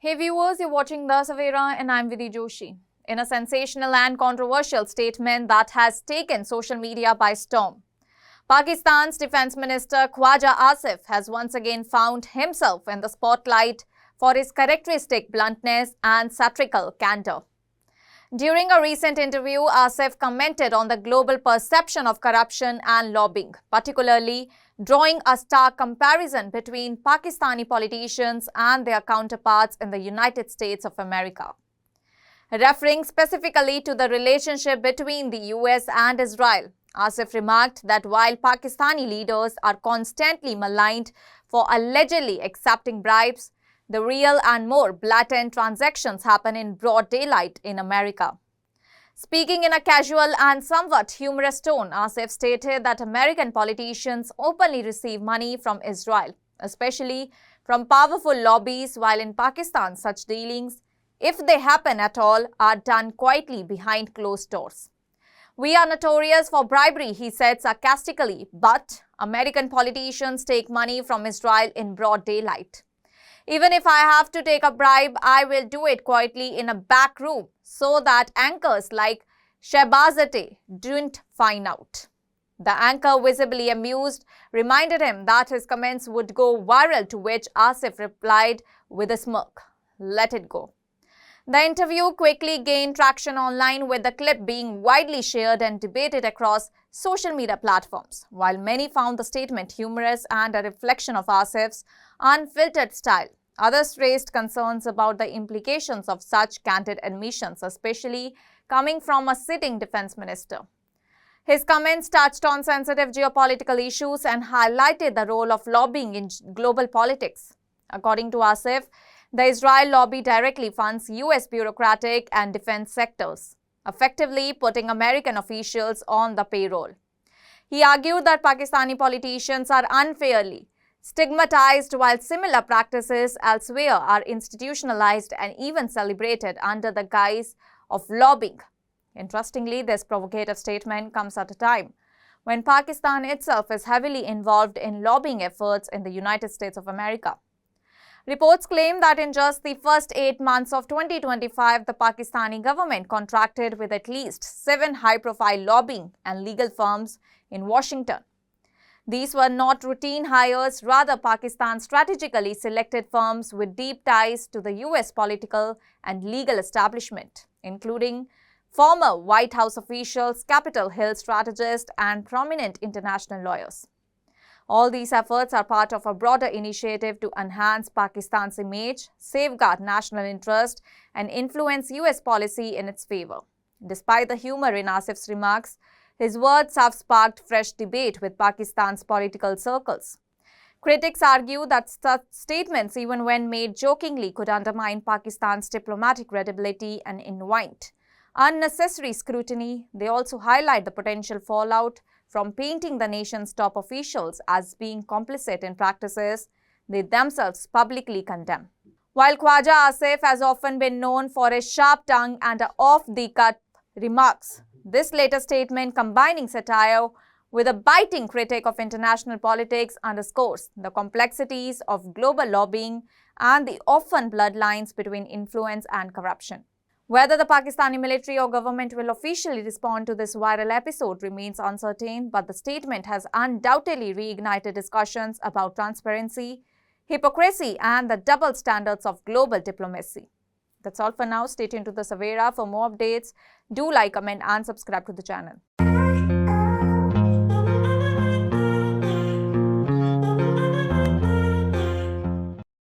Hey viewers, you're watching The Savera and I'm Vidhi Joshi. In a sensational and controversial statement that has taken social media by storm, Pakistan's Defence Minister Khawaja Asif has once again found himself in the spotlight for his characteristic bluntness and satirical candor. During a recent interview, Asif commented on the global perception of corruption and lobbying, particularly drawing a stark comparison between Pakistani politicians and their counterparts in the United States of America. Referring specifically to the relationship between the US and Israel, Asif remarked that while Pakistani leaders are constantly maligned for allegedly accepting bribes, the real and more blatant transactions happen in broad daylight in America. Speaking in a casual and somewhat humorous tone, Asif stated that American politicians openly receive money from Israel, especially from powerful lobbies, while in Pakistan such dealings, if they happen at all, are done quietly behind closed doors. "We are notorious for bribery," he said sarcastically, but American politicians take money from Israel in broad daylight. "Even if I have to take a bribe, I will do it quietly in a back room so that anchors like Shehbazate don't find out." The anchor, visibly amused, reminded him that his comments would go viral, to which Asif replied with a smirk, "Let it go." The interview quickly gained traction online, with the clip being widely shared and debated across social media platforms. While many found the statement humorous and a reflection of Asif's unfiltered style, others raised concerns about the implications of such candid admissions, especially coming from a sitting defense minister. His comments touched on sensitive geopolitical issues and highlighted the role of lobbying in global politics. According to Asif, the Israel lobby directly funds US bureaucratic and defense sectors, effectively putting American officials on the payroll. He argued that Pakistani politicians are unfairly stigmatized, while similar practices elsewhere are institutionalized and even celebrated under the guise of lobbying. Interestingly, this provocative statement comes at a time when Pakistan itself is heavily involved in lobbying efforts in the United States of America. Reports claim that in just the first 8 months of 2025, the Pakistani government contracted with at least 7 high-profile lobbying and legal firms in Washington. These were not routine hires, rather Pakistan strategically selected firms with deep ties to the US political and legal establishment, including former White House officials, Capitol Hill strategists, and prominent international lawyers. All these efforts are part of a broader initiative to enhance Pakistan's image, safeguard national interest, and influence US policy in its favor. Despite the humor in Asif's remarks, his words have sparked fresh debate with Pakistan's political circles. Critics argue that such statements, even when made jokingly, could undermine Pakistan's diplomatic credibility and invite unnecessary scrutiny. They also highlight the potential fallout from painting the nation's top officials as being complicit in practices they themselves publicly condemn. While Khawaja Asif has often been known for his sharp tongue and off-the-cut remarks, this latest statement, combining satire with a biting critique of international politics, underscores the complexities of global lobbying and the often blurred lines between influence and corruption. Whether the Pakistani military or government will officially respond to this viral episode remains uncertain, but the statement has undoubtedly reignited discussions about transparency, hypocrisy, and the double standards of global diplomacy. That's all for now. Stay tuned to The Savera for more updates. Do like, comment, and subscribe to the channel.